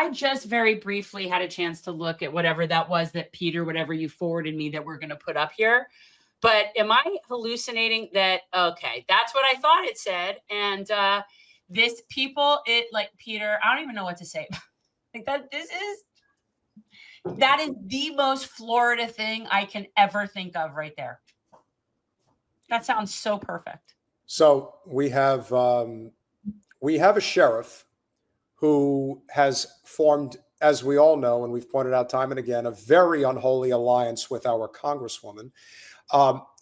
I just very briefly had a chance to look at whatever that was that Peter, whatever you forwarded me that we're going to put up here. But am I hallucinating that? Okay, that's what I thought it said. And this people, it like Peter, I don't even know what to say. Like that is the most Florida thing I can ever think of right there. That sounds so perfect. So we have a sheriff who has formed, as we all know, and we've pointed out time and again, a very unholy alliance with our congresswoman.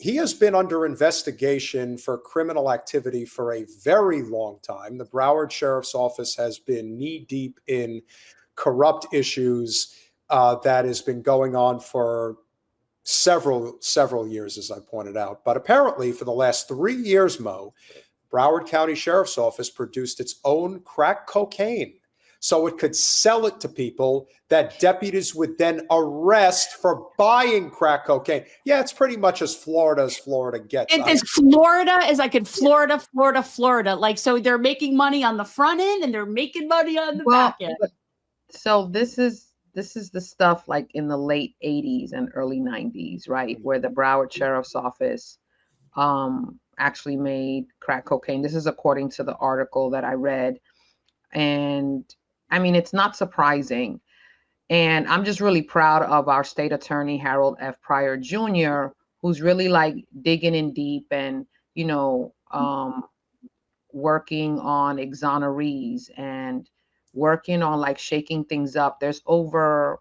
He has been under investigation for criminal activity for a very long time. The Broward Sheriff's Office has been knee-deep in corrupt issues that has been going on for several years, as I pointed out. But apparently, for the last 3 years, Mo, Broward County Sheriff's Office produced its own crack cocaine so it could sell it to people that deputies would then arrest for buying crack cocaine. Yeah, it's pretty much as Florida gets. Florida is like in Florida. Like, so they're making money on the front end and they're making money on the back end. So this is the stuff like in the late 80s and early 90s, right? Where the Broward Sheriff's Office actually made crack cocaine. This is according to the article that I read. And I mean, it's not surprising. And I'm just really proud of our state attorney, Harold F. Pryor Jr., who's really like digging in deep and, you know, working on exonerees and working on like shaking things up. There's over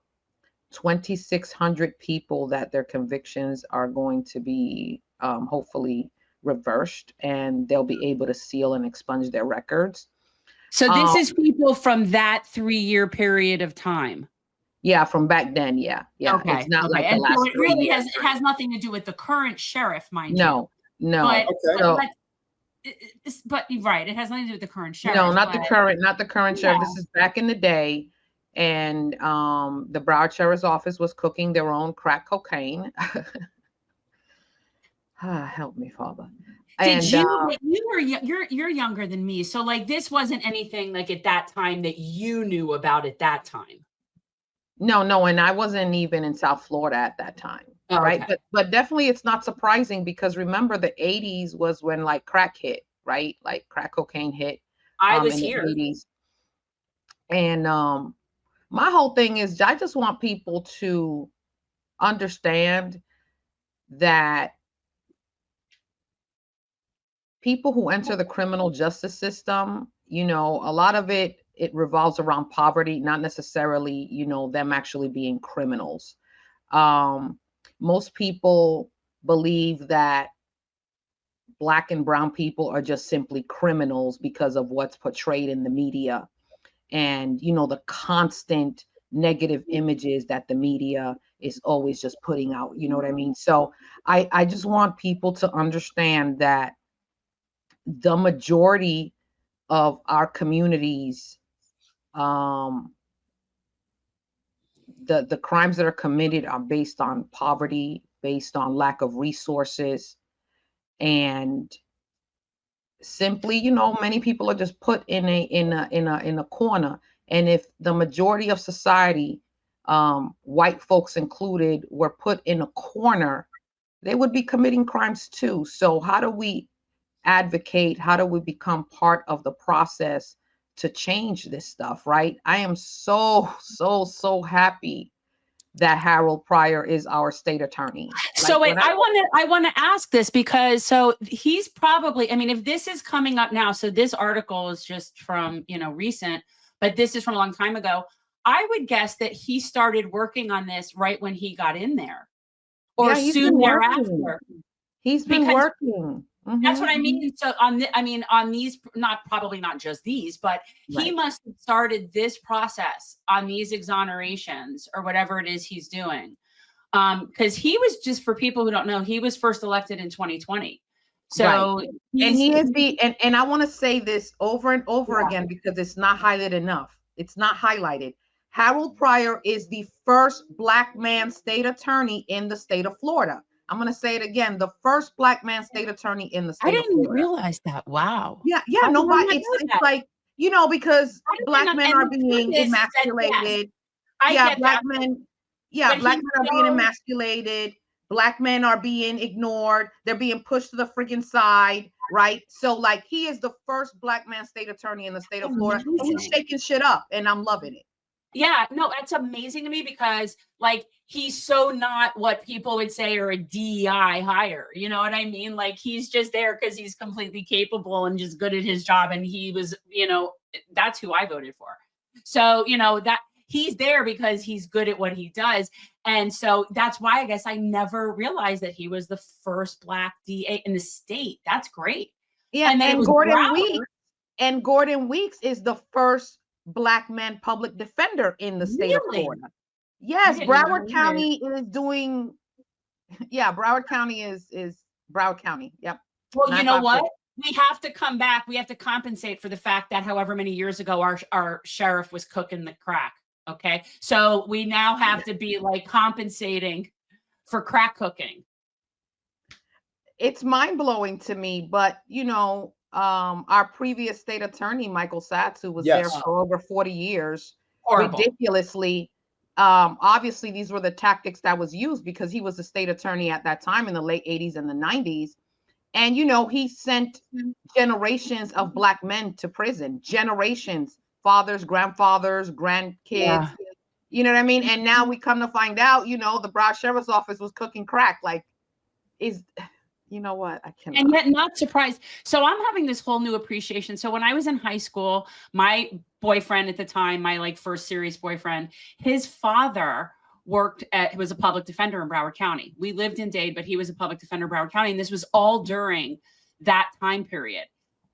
2,600 people that their convictions are going to be hopefully reversed, and they'll be able to seal and expunge their records. So this is people from that 3-year period of time. Yeah, from back then. Yeah. Okay. It's not like and the last so it really 3 years. it has nothing to do with the current sheriff, mind No. But, Okay. but right, it has nothing to do with the current sheriff. No, not the current sheriff. This is back in the day, and the Broward Sheriff's Office was cooking their own crack cocaine. Help me, Father. You're younger than me, so like this wasn't anything like at that time that you knew about at that time. No, and I wasn't even in South Florida at that time. Oh, right. okay. But definitely it's not surprising because remember the 80s was when like crack hit, right? Like crack cocaine hit. I was in here. The 80s. And my whole thing is I just want people to understand that people who enter the criminal justice system, you know, a lot of it revolves around poverty, not necessarily, you know, them actually being criminals. Most people believe that Black and brown people are just simply criminals because of what's portrayed in the media and, you know, the constant negative images that the media is always just putting out. You know what I mean? So I just want people to understand that the majority of our communities, the crimes that are committed are based on poverty, based on lack of resources, and simply, you know, many people are just put in a corner. And if the majority of society, white folks included, were put in a corner, they would be committing crimes too. So how do we advocate? How do we become part of the process to change this stuff, right? I am so happy that Harold Pryor is our state attorney. So wait, I want to ask this because so he's probably, I mean, if this is coming up now, so this article is just from, you know, recent, but this is from a long time ago. I would guess that he started working on this right when he got in there or soon thereafter. He's been working. That's what I mean. So on these, probably not just these, but he must have started this process on these exonerations or whatever it is he's doing. Because he was, just for people who don't know, he was first elected in 2020. So and he is and I want to say this over and over again because it's not highlighted enough. It's not highlighted. Harold Pryor is the first Black man state attorney in the state of Florida. I'm going to say it again. The first Black man state attorney in the state of Florida. I didn't realize that. Wow. Yeah. No, it's like You know, because I don't black know, men and are the being truth is that, yes, emasculated. I Yeah, get black that, men. Yeah, but black he's men are being so emasculated. Black men are being ignored. They're being pushed to the freaking side, right? So, like, he is the first black man state attorney in the state of Florida, and he's amazing. shaking shit up, and I'm loving it. Yeah, no, that's amazing to me because like he's so not what people would say are a DEI hire. You know what I mean? Like he's just there because he's completely capable and just good at his job. And he was, you know, that's who I voted for. So, you know, that he's there because he's good at what he does. And so that's why I guess I never realized that he was the first black DA in the state. That's great. Yeah, And then it and was Gordon Weeks is the first black man public defender in the state of Really? Florida. I Yes, didn't know Broward either. County is doing. Yeah, Broward County is Broward County. Yep. Well, you know 954. what? We have to come back. We have to compensate for the fact that however many years ago our sheriff was cooking the crack. Okay. So we now have to be like compensating for crack cooking. It's mind-blowing to me, but you know, our previous state attorney, Michael Satz, who was there Yes. for over 40 years, Horrible. ridiculously, obviously these were the tactics that was used because he was the state attorney at that time in the late 80s and the 90s. And you know, he sent generations of black men to prison, generations, fathers, grandfathers, grandkids. Yeah. You know what I mean? And now we come to find out, you know, the Broward Sheriff's Office was cooking crack. Like, you know what? I cannot. And yet not surprised. So I'm having this whole new appreciation. So when I was in high school, my boyfriend at the time, my like first serious boyfriend, his father was a public defender in Broward County. We lived in Dade, but he was a public defender in Broward County. And this was all during that time period.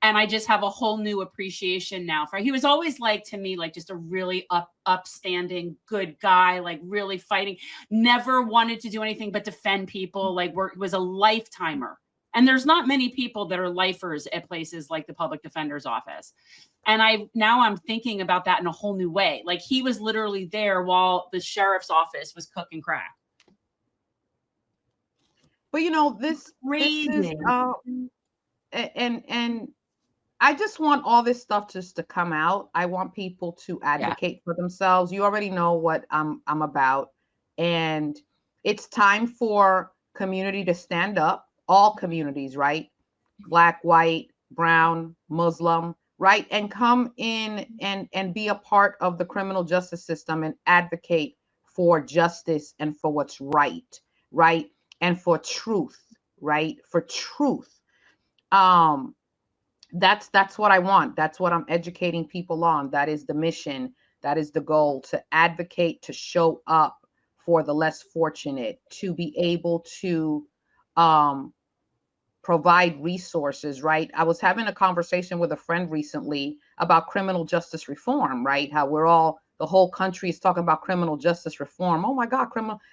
And I just have a whole new appreciation now for, he was always like, to me, like just a really upstanding, good guy, like really fighting, never wanted to do anything but defend people, like was a lifetimer. And there's not many people that are lifers at places like the public defender's office. And now I'm thinking about that in a whole new way. Like he was literally there while the sheriff's office was cooking crack. But you know, this is and I just want all this stuff just to come out. I want people to advocate for themselves. You already know what I'm about. And it's time for community to stand up, all communities, right? Black, white, brown, Muslim, right? And come in and be a part of the criminal justice system and advocate for justice and for what's right, right? And for truth, right? For truth. That's what I want. That's what I'm educating people on. That is the mission. That is the goal, to advocate, to show up for the less fortunate, to be able to provide resources, right? I was having a conversation with a friend recently about criminal justice reform, right? How the whole country is talking about criminal justice reform. Oh my God,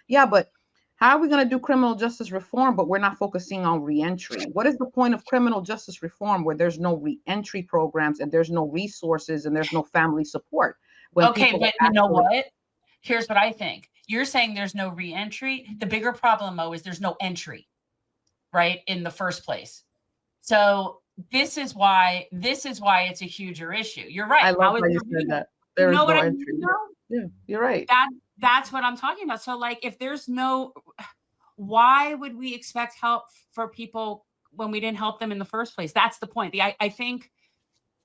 yeah, but how are we going to do criminal justice reform, but we're not focusing on reentry? What is the point of criminal justice reform where there's no reentry programs and there's no resources and there's no family support? Okay, but you know what? Here's what I think. You're saying there's no reentry. The bigger problem, Mo, is there's no entry, right, in the first place. So this is why it's a huger issue. You're right. I love how you said that. There is no entry. Yeah, you're right. That's what I'm talking about. So like, if there's why would we expect help for people when we didn't help them in the first place? That's the point. I think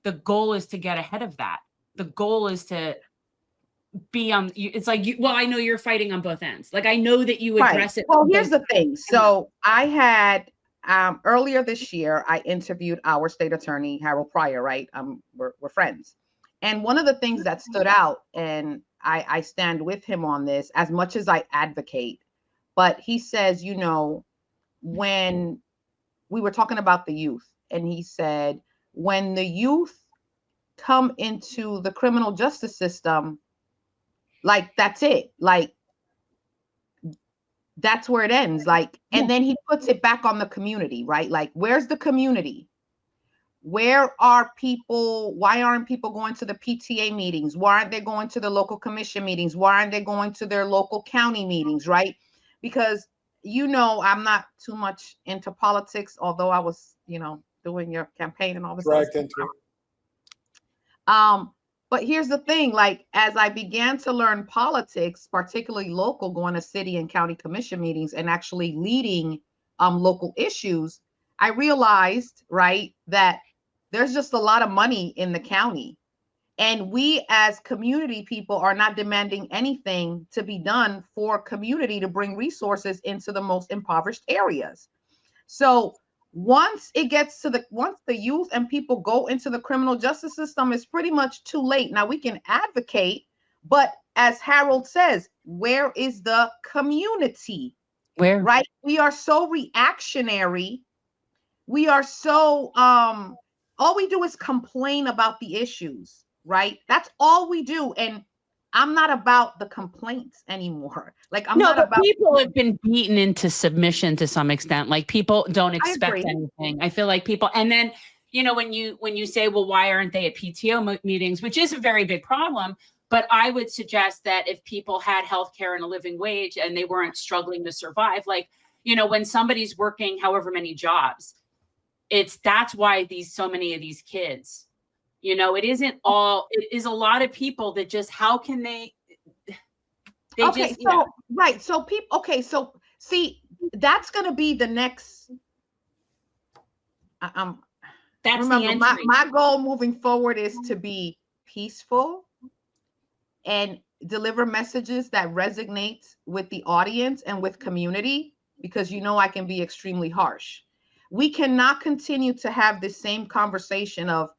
the goal is to get ahead of that. The goal is to be on, it's like, I know you're fighting on both ends. Like, I know that you address it. Well, here's the thing. So I had, earlier this year, I interviewed our state attorney, Harold Pryor, right? We're friends. And one of the things that stood out, and I stand with him on this as much as I advocate, but he says, you know, when we were talking about the youth, and he said, when the youth come into the criminal justice system, like, that's it. Like, that's where it ends. Like, and then he puts it back on the community, right? Like, where's the community? Where are people? Why aren't people going to the PTA meetings? Why aren't they going to the local commission meetings? Why aren't they going to their local county meetings, right? Because, you know, I'm not too much into politics, although I was, you know, doing your campaign and all this stuff. But here's the thing, like, as I began to learn politics, particularly local, going to city and county commission meetings and actually leading local issues, I realized, right, that there's just a lot of money in the county. And we as community people are not demanding anything to be done for community to bring resources into the most impoverished areas. So once the youth and people go into the criminal justice system, it's pretty much too late. Now we can advocate, but as Harold says, where is the community? Where? Right? We are so reactionary. We are so all we do is complain about the issues, right? That's all we do. And I'm not about the complaints anymore. Like, I'm not about. People have been beaten into submission to some extent. Like, people don't expect anything. I feel like people, and then, you know, when you say, well, why aren't they at PTO meetings, which is a very big problem. But I would suggest that if people had healthcare and a living wage and they weren't struggling to survive, like, you know, when somebody's working however many jobs, that's why so many of these kids, you know, it is a lot of people that just, how can they okay, just, so, right. So people, okay. So see, that's going to be the next, that's remember, my goal moving forward is to be peaceful and deliver messages that resonate with the audience and with community, because, you know, I can be extremely harsh. We cannot continue to have this same conversation of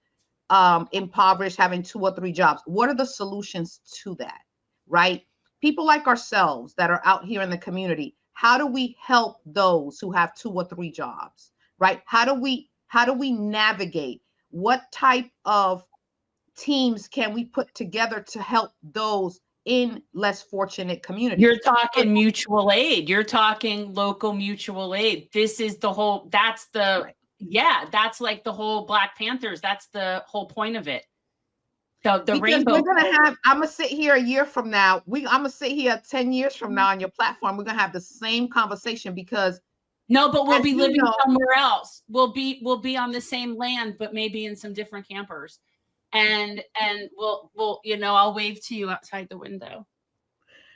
impoverished, having 2 or 3 jobs. What are the solutions to that, right? People like ourselves that are out here in the community, how do we help those who have 2 or 3 jobs, right? How do we navigate? What type of teams can we put together to help those in less fortunate communities? You're talking mutual aid. You're talking local mutual aid. This is the whole, that's the, right. Yeah, that's like the whole Black Panthers. That's the whole point of it. The rainbow. We're gonna have, I'm gonna sit here a year from now. I'm gonna sit here 10 years from now on your platform. We're gonna have the same conversation, because no, but we'll be living somewhere else. We'll be on the same land, but maybe in some different campers. And we'll, you know, I'll wave to you outside the window.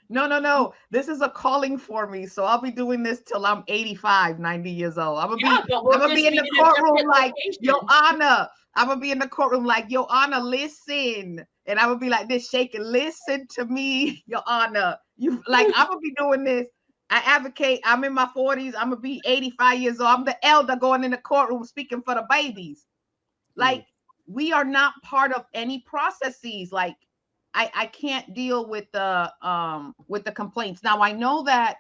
No. This is a calling for me. So I'll be doing this till I'm 85, 90 years old. I'm gonna be in the courtroom like, Your Honor. I'm gonna be in the courtroom like, Your Honor, listen. And I'm gonna be like this, shaking, listen to me, Your Honor. You like, I'm gonna be doing this. I advocate. I'm in my 40s. I'm gonna be 85 years old. I'm the elder going in the courtroom speaking for the babies. Like, we are not part of any processes. Like, I can't deal with the complaints. Now I know that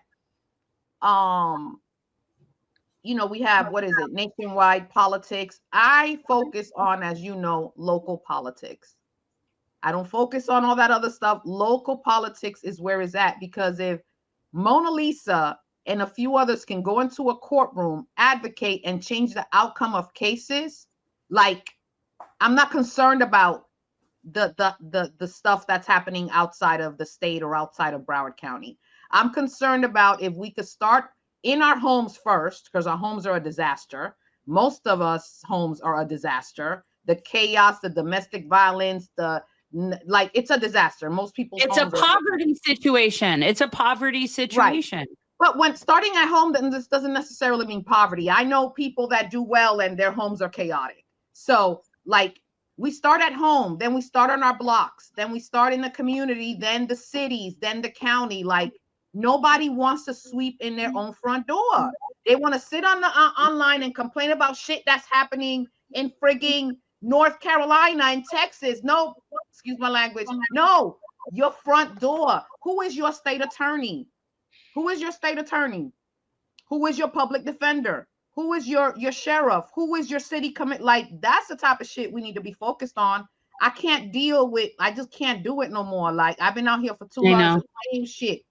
you know, we have, what is it, nationwide politics. I focus on, as you know, local politics. I don't focus on all that other stuff. Local politics is where it's at, because if Monalisa and a few others can go into a courtroom, advocate, and change the outcome of cases, like, I'm not concerned about the stuff that's happening outside of the state or outside of Broward County. I'm concerned about if we could start in our homes first, because our homes are a disaster. Most of us homes are a disaster. The chaos, the domestic violence, like, it's a disaster. Most people's it's a poverty situation. It's a poverty situation. Right. But when starting at home, then this doesn't necessarily mean poverty. I know people that do well and their homes are chaotic. So, like, we start at home, then we start on our blocks, then we start in the community, then the cities, then the county. Like, nobody wants to sweep in their own front door. They want to sit on the online and complain about shit that's happening in frigging North Carolina and Texas. No, excuse my language. No, your front door. Who is your state attorney? Who is your state attorney? Who is your public defender? Who is your sheriff? Who is your city commit? Like, that's the type of shit we need to be focused on. I just can't do it no more. Like, I've been out here for too long. Same shit.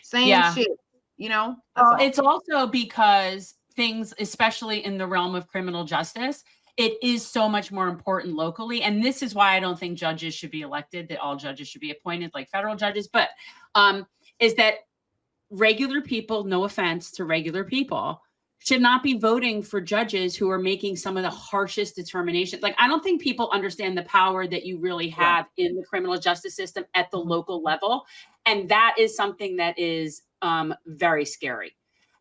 Same shit. You know? It's also because things, especially in the realm of criminal justice, it is so much more important locally. And this is why I don't think judges should be elected, that all judges should be appointed like federal judges. But is that regular people, no offense to regular people, should not be voting for judges who are making some of the harshest determinations. Like, I don't think people understand the power that you really have in the criminal justice system at the local level. And that is something that is very scary.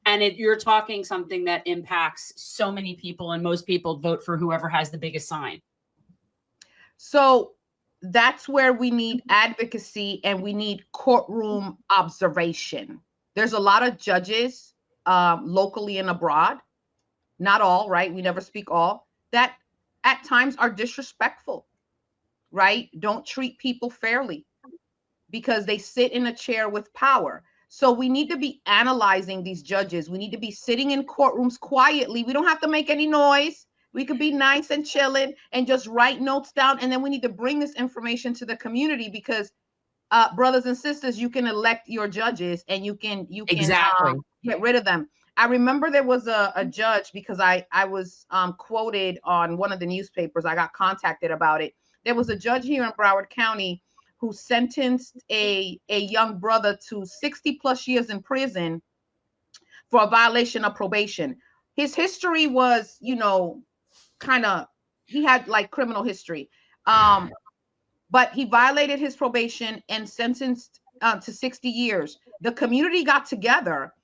And you're talking something that impacts so many people, and most people vote for whoever has the biggest sign. So that's where we need advocacy and we need courtroom observation. There's a lot of judges locally and abroad, not all, right? We never speak all, that at times are disrespectful, right? Don't treat people fairly because they sit in a chair with power. So we need to be analyzing these judges. We need to be sitting in courtrooms quietly. We don't have to make any noise. We could be nice and chilling and just write notes down. And then we need to bring this information to the community because brothers and sisters, you can elect your judges and you can get rid of them. I remember there was a judge, because I was quoted on one of the newspapers. I got contacted about it. There was a judge here in Broward County who sentenced a young brother to 60 plus years in prison for a violation of probation. His history was, you know, he had like criminal history. But he violated his probation and sentenced to 60 years. The community got together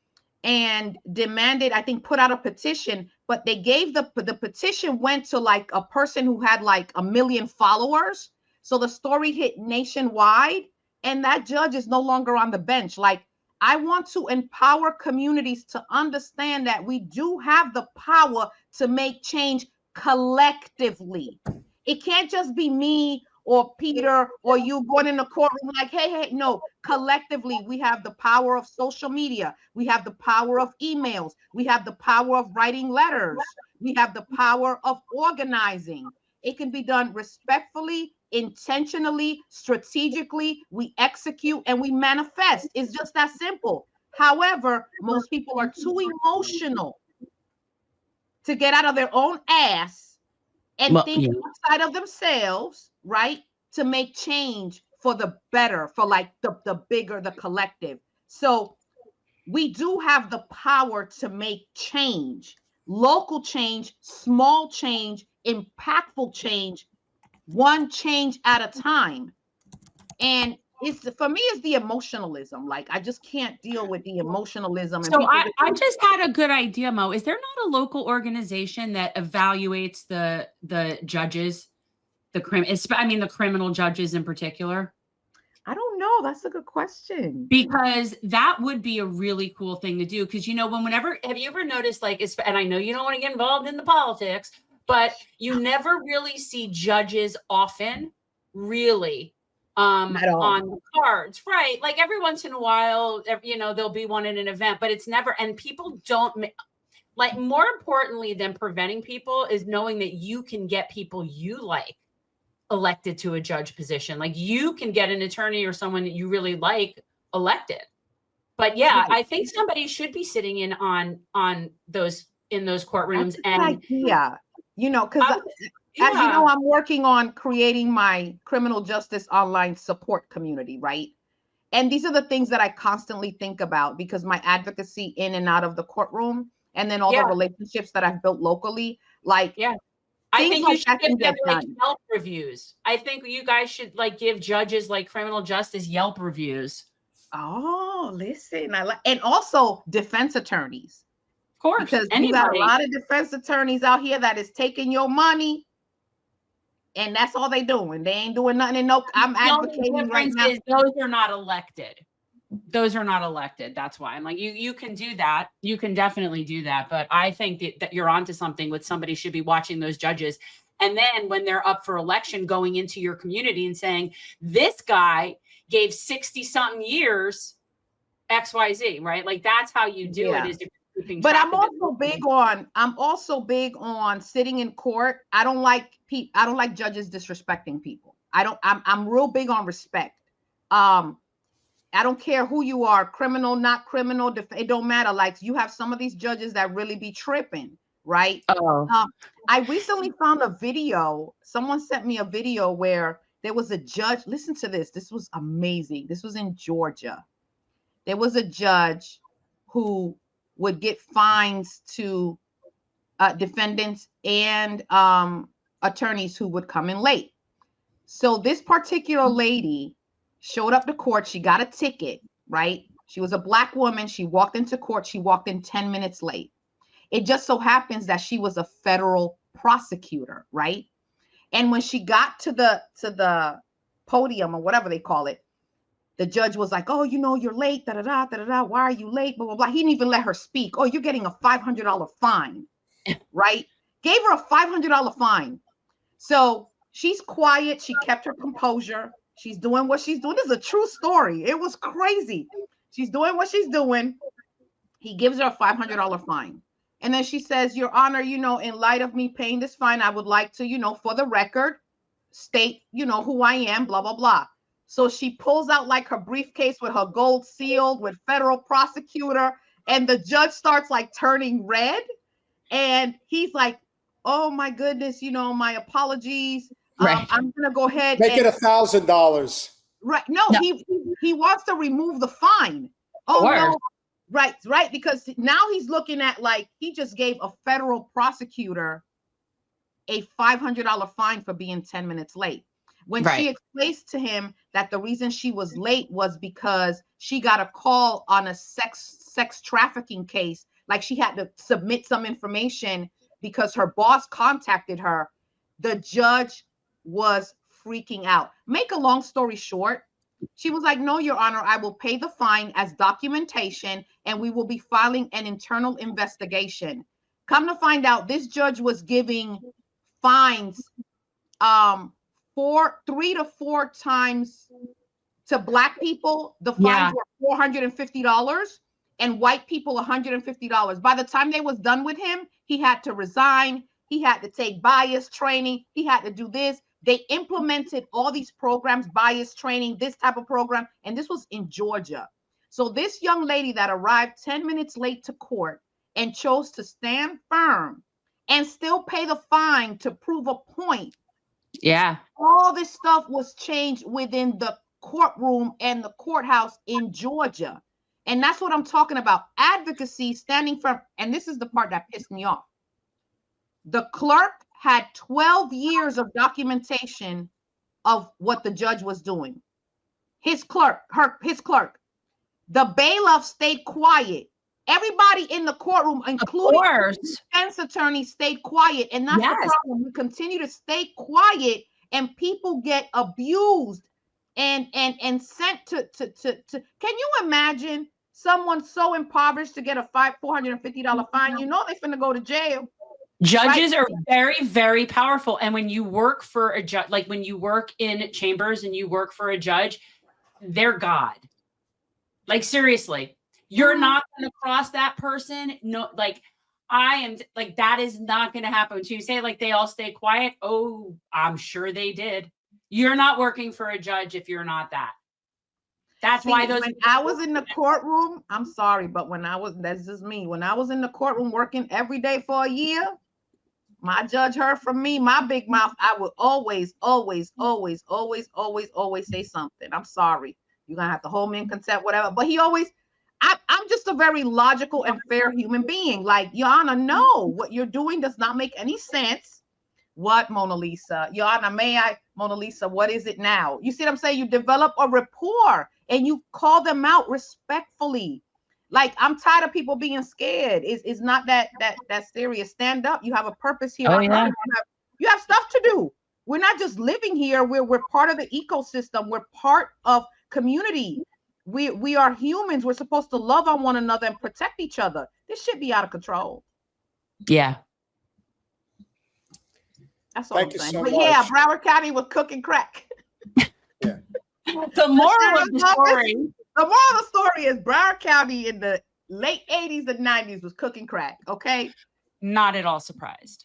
and demanded, I think, put out a petition, but they gave the petition went to like a person who had like 1 million followers. So the story hit nationwide, and that judge is no longer on the bench. Like, I want to empower communities to understand that we do have the power to make change collectively. It can't just be me or Peter or you going in the courtroom like, hey, no, collectively, we have the power of social media. We have the power of emails. We have the power of writing letters. We have the power of organizing. It can be done respectfully, intentionally, strategically. We execute and we manifest. It's just that simple. However, most people are too emotional to get out of their own ass and think outside of themselves, right? To make change for the better, for like the bigger, the collective. So we do have the power to make change, local change, small change, impactful change, one change at a time. And it's, for me, it's the emotionalism. Like, I just can't deal with the emotionalism. And so I just had a good idea, Mo. Is there not a local organization that evaluates the judges, the criminal judges in particular? I don't know. That's a good question. Because that would be a really cool thing to do. Because, you know, have you ever noticed, like, and I know you don't want to get involved in the politics, but you never really see judges often really on the cards, right? Like, every once in a while, you know, there'll be one in an event, but it's never, and people don't, like, more importantly than preventing people is knowing that you can get people you like elected to a judge position. Like, you can get an attorney or someone that you really like elected. But yeah, I think somebody should be sitting in on those courtrooms. And yeah, you know, because as you know, I'm working on creating my criminal justice online support community, right? And these are the things that I constantly think about, because my advocacy in and out of the courtroom, and then all the relationships that I've built locally, like, I think you should give them like Yelp reviews. I think you guys should like give judges like criminal justice Yelp reviews. Oh, listen, and also defense attorneys. Of course, because you got a lot of defense attorneys out here that is taking your money, and that's all they doing. They ain't doing nothing. And no, I'm advocating right now. Those are not elected. Those are not elected. That's why I'm like, you can do that. You can definitely do that. But I think that you're onto something with somebody should be watching those judges. And then when they're up for election, going into your community and saying, this guy gave 60 something years XYZ, right? Like, that's how you do it. Is but I'm also big on sitting in court. I don't like judges disrespecting people. I'm real big on respect. I don't care who you are, criminal, not criminal, it don't matter. Like, you have some of these judges that really be tripping, right? I recently found a video. Someone sent me a video where there was a judge. Listen to this. This was amazing. This was in Georgia. There was a judge who would get fines to defendants and attorneys who would come in late. So this particular lady showed up to court. She got a ticket, right? She was a Black woman. She walked into court. She walked in 10 minutes late. It just so happens that she was a federal prosecutor, right? And when she got to the podium or whatever they call it, the judge was like, oh, you know, you're late, da-da-da, da-da-da. Why are you late? Blah, blah, blah. He didn't even let her speak. Oh, you're getting a $500 fine, right? Gave her a $500 fine. So she's quiet. She kept her composure. She's doing what she's doing. This is a true story. It was crazy. She's doing what she's doing. He gives her a $500 fine. And then she says, Your Honor, you know, in light of me paying this fine, I would like to, you know, for the record, state, you know, who I am, blah, blah, blah. So she pulls out like her briefcase with her gold sealed with federal prosecutor. And the judge starts like turning red. And he's like, oh my goodness, you know, my apologies. Right. I'm going to go ahead. Make it $1,000. Right. No, he wants to remove the fine. Oh, no. Right. Because now he's looking at like he just gave a federal prosecutor a $500 fine for being 10 minutes late. When she explains to him that the reason she was late was because she got a call on a sex trafficking case, like she had to submit some information because her boss contacted her, the judge was freaking out. Make a long story short, she was like, no, Your Honor, I will pay the fine as documentation and we will be filing an internal investigation. Come to find out, this judge was giving fines 3 to 4 times to Black people. The fines were $450 and white people $150. By the time they was done with him, he had to resign. He had to take bias training. He had to do this. They implemented all these programs, bias training, this type of program. And this was in Georgia. So this young lady that arrived 10 minutes late to court and chose to stand firm and still pay the fine to prove a point. Yeah. All this stuff was changed within the courtroom and the courthouse in Georgia. And that's what I'm talking about. Advocacy, standing firm. And this is the part that pissed me off. The clerk had 12 years of documentation of what the judge was doing. His clerk. The bailiff stayed quiet. Everybody in the courtroom, including the defense attorney, stayed quiet. And that's the problem. We continue to stay quiet and people get abused and sent to can you imagine someone so impoverished to get a $450 fine? You know they're finna go to jail. Judges are very, very powerful. And when you work for a judge, like when you work in chambers and you work for a judge, they're God. Like, seriously, you're not going to cross that person. No, like I am like, that is not going to happen. So you say like they all stay quiet. Oh, I'm sure they did. You're not working for a judge if you're not that. That's why those. When I was in the courtroom, I'm sorry, but that's just me. When I was in the courtroom working every day for a year, my judge heard from me, my big mouth. I would always say something. I'm sorry. You're going to have to hold me in contempt, whatever. But he always, I'm just a very logical and fair human being. Like, Your Honor, no, what you're doing does not make any sense. What, Monalisa? Your Honor, may I? Monalisa, what is it now? You see what I'm saying? You develop a rapport and you call them out respectfully. Like, I'm tired of people being scared. It's not that serious. Stand up. You have a purpose here. Oh, yeah. You have stuff to do. We're not just living here. We're part of the ecosystem. We're part of community. We are humans. We're supposed to love on one another and protect each other. This should be out of control. Yeah. That's all I'm saying. So but yeah, Broward County was cooking crack. Yeah. The moral of the story is Broward County in the late 80s and 90s was cooking crack. Okay. Not at all surprised.